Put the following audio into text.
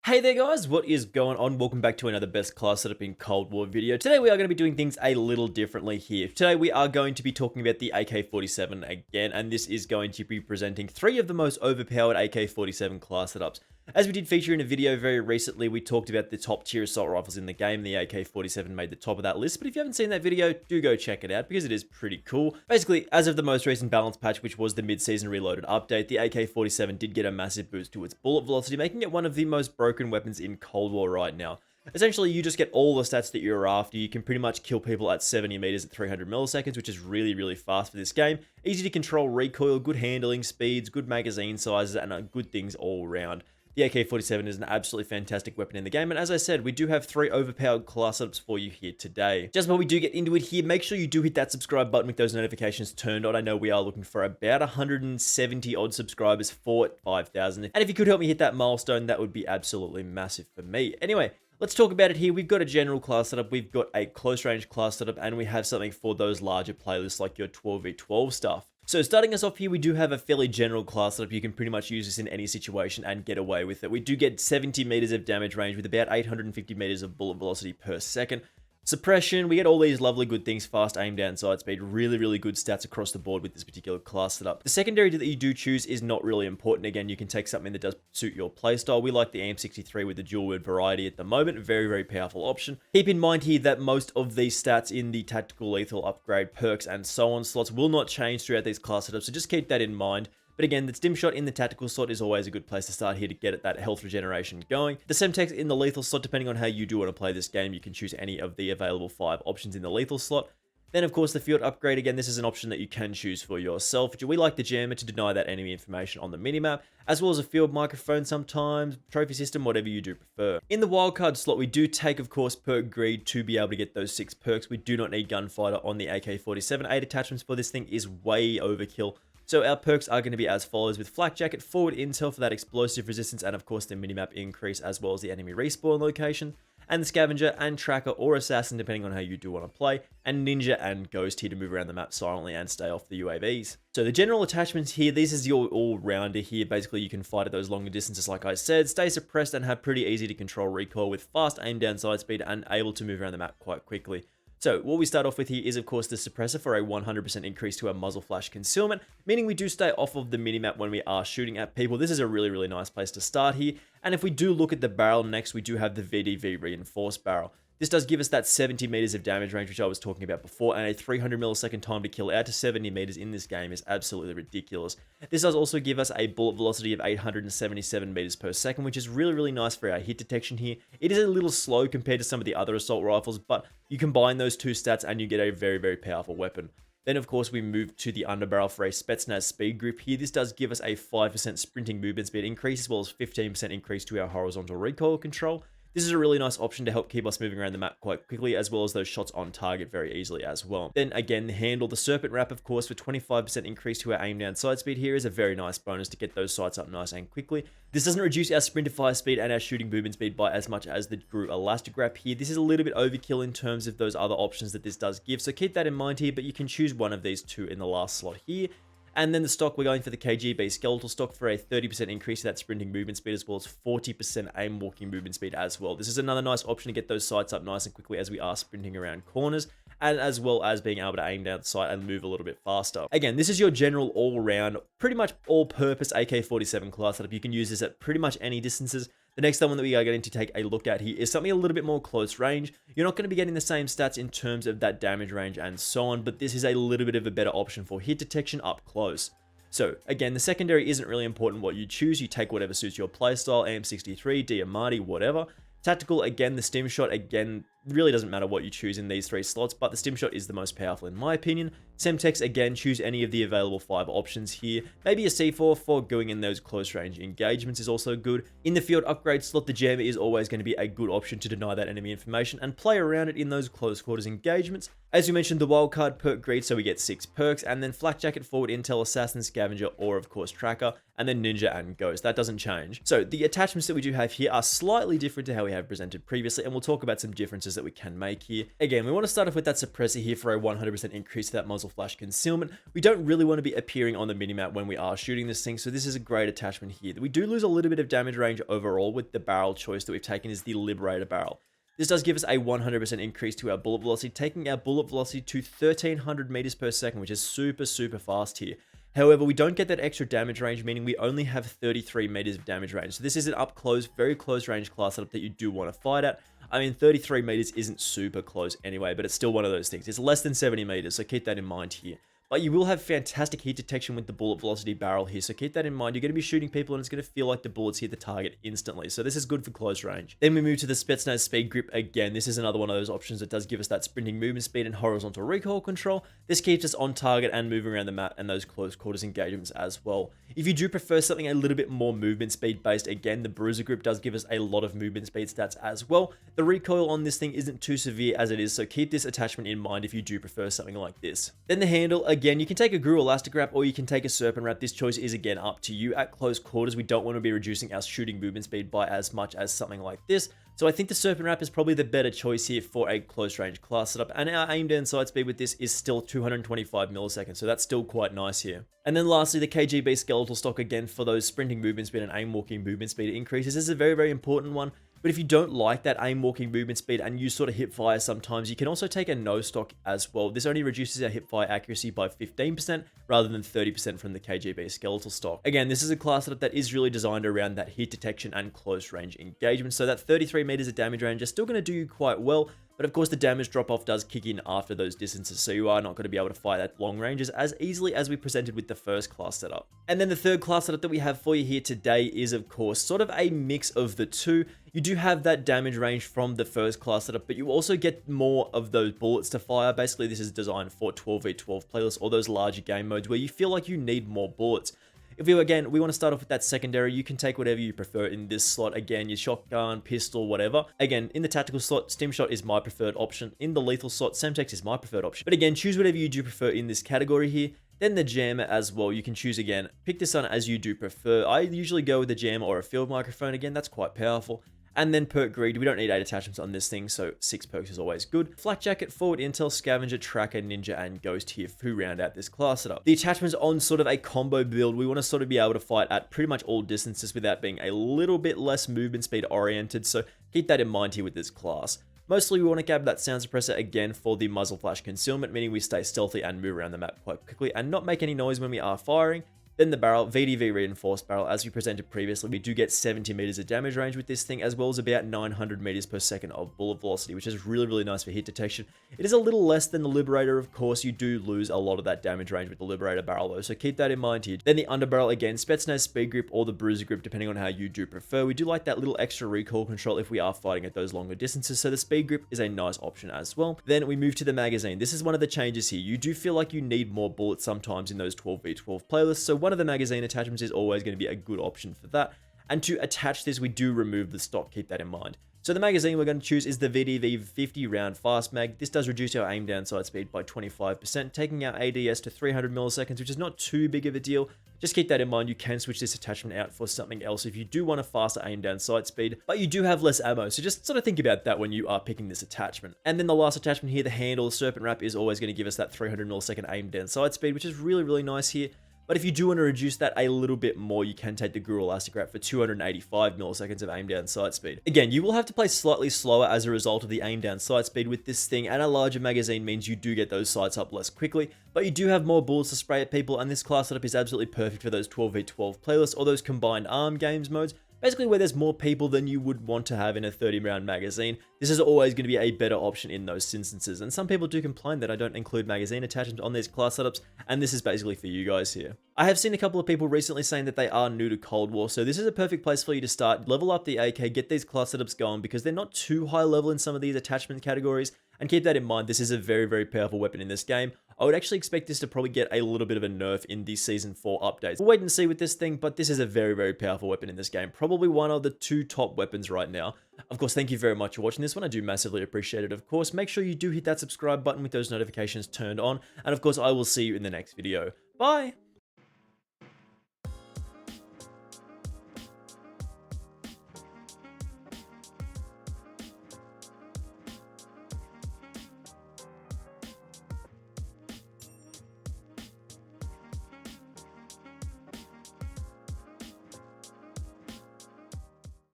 Hey there guys, what is going on? Welcome back to another best class setup in Cold War video. Today we are going to be doing things a little differently here. Today we are going to be talking about the AK-47 again, and this is going to be presenting 3 of the most overpowered AK-47 class setups. As we did feature in a video very recently, we talked about the top tier assault rifles in the game. The AK-47 made the top of that list, but if you haven't seen that video, do go check it out because it is pretty cool. Basically, as of the most recent balance patch, which was the mid-season reloaded update, the AK-47 did get a massive boost to its bullet velocity, making it one of the most broken weapons in Cold War right now. Essentially, you just get all the stats that you're after. You can pretty much kill people at 70 meters at 300 milliseconds, which is really fast for this game. Easy to control recoil, good handling speeds, good magazine sizes, and good things all around. The AK-47 is an absolutely fantastic weapon in the game, and as I said, we do have 3 overpowered class setups for you here today. Just while we do get into it here, make sure you do hit that subscribe button with those notifications turned on. I know we are looking for about 170 odd subscribers for 5,000, and if you could help me hit that milestone, that would be absolutely massive for me. Anyway, let's talk about it here. We've got a general class setup, we've got a close range class setup, and we have something for those larger playlists like your 12v12 stuff. So starting us off here, we do have a fairly general class setup. You can pretty much use this in any situation and get away with it. We do get 70 meters of damage range with about 850 meters of bullet velocity per second. Suppression, we get all these lovely good things, fast aim down, sight speed, really good stats across the board with this particular class setup. The secondary that you do choose is not really important. Again, you can take something that does suit your playstyle. We like the AM63 with the dual word variety at the moment. Very powerful option. Keep in mind here that most of these stats in the tactical, lethal, upgrade, perks, and so on slots will not change throughout these class setups, so just keep that in mind. But again, the stim shot in the tactical slot is always a good place to start here to get that health regeneration going. The Semtex in the lethal slot, depending on how you do want to play this game, you can choose any of the available 5 options in the lethal slot. Then, of course, the field upgrade, again, this is an option that you can choose for yourself. We like the jammer to deny that enemy information on the minimap, as well as a field microphone sometimes, trophy system, whatever you do prefer. In the wildcard slot, we do take, of course, perk greed to be able to get those 6 perks. We do not need gunfighter on the AK-47. 8 attachments for this thing is way overkill. So our perks are going to be as follows, with flak jacket, forward intel for that explosive resistance, and of course the minimap increase, as well as the enemy respawn location, and the scavenger and tracker or assassin, depending on how you do want to play, and ninja and ghost here to move around the map silently and stay off the UAVs. So the general attachments here, this is your all-rounder here. Basically, you can fight at those longer distances, like I said, stay suppressed and have pretty easy to control recoil with fast aim down sight speed and able to move around the map quite quickly. So what we start off with here is, of course, the suppressor for a 100% increase to our muzzle flash concealment, meaning we do stay off of the minimap when we are shooting at people. This is a really nice place to start here. And if we do look at the barrel next, we do have the VDV reinforced barrel. This does give us that 70 meters of damage range, which I was talking about before, and a 300 millisecond time to kill out to 70 meters in this game is absolutely ridiculous. This does also give us a bullet velocity of 877 meters per second, which is really nice for our hit detection here. It is a little slow compared to some of the other assault rifles, but you combine those 2 stats and you get a very powerful weapon. Then, of course, we move to the underbarrel for a Spetsnaz speed grip here. This does give us a 5% sprinting movement speed increase, as well as 15% increase to our horizontal recoil control. This is a really nice option to help keep us moving around the map quite quickly, as well as those shots on target very easily as well. Then again, the handle, the serpent wrap, of course, for 25% increase to our aim down sight speed here is a very nice bonus to get those sights up nice and quickly. This doesn't reduce our sprint to fire speed and our shooting movement speed by as much as the Gru elastic wrap here. This is a little bit overkill in terms of those other options that this does give, so keep that in mind here, but you can choose one of these 2 in the last slot here. And then the stock, we're going for the KGB skeletal stock for a 30% increase to that sprinting movement speed, as well as 40% aim walking movement speed as well. This is another nice option to get those sights up nice and quickly as we are sprinting around corners, and as well as being able to aim down sight and move a little bit faster. Again, this is your general all-round, pretty much all-purpose AK-47 class setup. You can use this at pretty much any distances. The next one that we are going to take a look at here is something a little bit more close range. You're not going to be getting the same stats in terms of that damage range and so on, but this is a little bit of a better option for hit detection up close. So again, the secondary isn't really important what you choose. You take whatever suits your playstyle, AM63, Diamati, whatever. Tactical, again, the stim shot, again, really doesn't matter what you choose in these 3 slots, but the stim shot is the most powerful in my opinion. Semtex, again, choose any of the available 5 options here. Maybe a C4 for going in those close range engagements is also good. In the field upgrade slot, the jammer is always going to be a good option to deny that enemy information and play around it in those close quarters engagements. As we mentioned, the wildcard perk greed, so we get 6 perks, and then flak jacket, forward intel, assassin, scavenger, or of course tracker, and then ninja and ghost. That doesn't change. So the attachments that we do have here are slightly different to how we have presented previously, and we'll talk about some differences that we can make here. Again, we want to start off with that suppressor here for a 100% increase to that muzzle muzzle flash concealment. We don't really want to be appearing on the minimap when we are shooting this thing, so this is a great attachment here. We do lose a little bit of damage range overall with the barrel choice that we've taken is the Liberator barrel. This does give us a 100% increase to our bullet velocity, taking our bullet velocity to 1300 meters per second, which is super fast here. However, we don't get that extra damage range, meaning we only have 33 meters of damage range. So this is an up close, very close range class setup that you do want to fight at. I mean, 33 meters isn't super close anyway, but it's still one of those things. It's less than 70 meters, so keep that in mind here. But you will have fantastic heat detection with the bullet velocity barrel here, so keep that in mind. You're going to be shooting people and it's going to feel like the bullets hit the target instantly, so this is good for close range. Then we move to the Spetsnaz speed grip again. This is another one of those options that does give us that sprinting movement speed and horizontal recoil control. This keeps us on target and moving around the map and those close quarters engagements as well. If you do prefer something a little bit more movement speed based, again, the Bruiser grip does give us a lot of movement speed stats as well. The recoil on this thing isn't too severe as it is, so keep this attachment in mind if you do prefer something like this. Then the handle, again, you can take a Guru Elastic Wrap or you can take a Serpent Wrap. This choice is again up to you. At close quarters, we don't want to be reducing our shooting movement speed by as much as something like this. So I think the Serpent Wrap is probably the better choice here for a close range class setup. And our aim down sight speed with this is still 225 milliseconds. So that's still quite nice here. And then lastly, the KGB skeletal stock again for those sprinting movement speed and aim walking movement speed increases. This is a very important one. But if you don't like that aim walking movement speed and you sort of hip fire sometimes, you can also take a no stock as well. This only reduces our hip fire accuracy by 15% rather than 30% from the KGB skeletal stock. Again, this is a class setup that is really designed around that heat detection and close range engagement. So that 33 meters of damage range is still going to do you quite well. But of course, the damage drop-off does kick in after those distances, so you are not going to be able to fire at long ranges as easily as we presented with the first class setup. And then the third class setup that we have for you here today is, of course, sort of a mix of the two. You do have that damage range from the first class setup, but you also get more of those bullets to fire. Basically, this is designed for 12v12 playlists or those larger game modes where you feel like you need more bullets. If you, again, we want to start off with that secondary, you can take whatever you prefer in this slot. Again, your shotgun, pistol, whatever. Again, in the tactical slot, Stim Shot is my preferred option. In the lethal slot, Semtex is my preferred option. But again, choose whatever you do prefer in this category here. Then the jammer as well, you can choose again. Pick this one as you do prefer. I usually go with a jammer or a field microphone. Again, that's quite powerful. And then perk greed, we don't need 8 attachments on this thing, so 6 perks is always good. Flak jacket, forward intel, scavenger, tracker, ninja, and ghost here who round out this class setup. The attachments on sort of a combo build, we want to sort of be able to fight at pretty much all distances without being a little bit less movement speed oriented, so keep that in mind here with this class. Mostly we want to grab that sound suppressor again for the muzzle flash concealment, meaning we stay stealthy and move around the map quite quickly and not make any noise when we are firing. Then the barrel, VDV reinforced barrel, as we presented previously, we do get 70 meters of damage range with this thing, as well as about 900 meters per second of bullet velocity, which is really nice for hit detection. It is a little less than the Liberator, of course. You do lose a lot of that damage range with the Liberator barrel though, so keep that in mind here. Then the underbarrel, again, Spetsnaz speed grip or the Bruiser grip, depending on how you do prefer. We do like that little extra recoil control if we are fighting at those longer distances, so the speed grip is a nice option as well. Then we move to the magazine. This is one of the changes here. You do feel like you need more bullets sometimes in those 12v12 playlists, so one of the magazine attachments is always going to be a good option for that. And to attach this, we do remove the stock, keep that in mind. So the magazine we're going to choose is the VDV 50 round fast mag. This does reduce our aim down sight speed by 25%, taking our ADS to 300 milliseconds, which is not too big of a deal. Just keep that in mind. You can switch this attachment out for something else if you do want a faster aim down sight speed, but you do have less ammo. So just sort of think about that when you are picking this attachment. And then the last attachment here, the handle, the Serpent Wrap, is always going to give us that 300 millisecond aim down sight speed, which is really nice here. But if you do want to reduce that a little bit more, you can take the Guru Elastic Wrap for 285 milliseconds of aim down sight speed. Again, you will have to play slightly slower as a result of the aim down sight speed with this thing, and a larger magazine means you do get those sights up less quickly, but you do have more bullets to spray at people, and this class setup is absolutely perfect for those 12v12 playlists or those combined arm games modes. Basically, where there's more people than you would want to have in a 30-round magazine, this is always going to be a better option in those instances. And some people do complain that I don't include magazine attachments on these class setups, and this is basically for you guys here. I have seen a couple of people recently saying that they are new to Cold War, so this is a perfect place for you to start. Level up the AK, get these class setups going, because they're not too high level in some of these attachment categories. And keep that in mind, this is a very powerful weapon in this game. I would actually expect this to probably get a little bit of a nerf in the Season 4 updates. We'll wait and see with this thing, but this is a very powerful weapon in this game. Probably one of the 2 top weapons right now. Of course, thank you very much for watching this one. I do massively appreciate it, of course. Make sure you do hit that subscribe button with those notifications turned on. And of course, I will see you in the next video. Bye!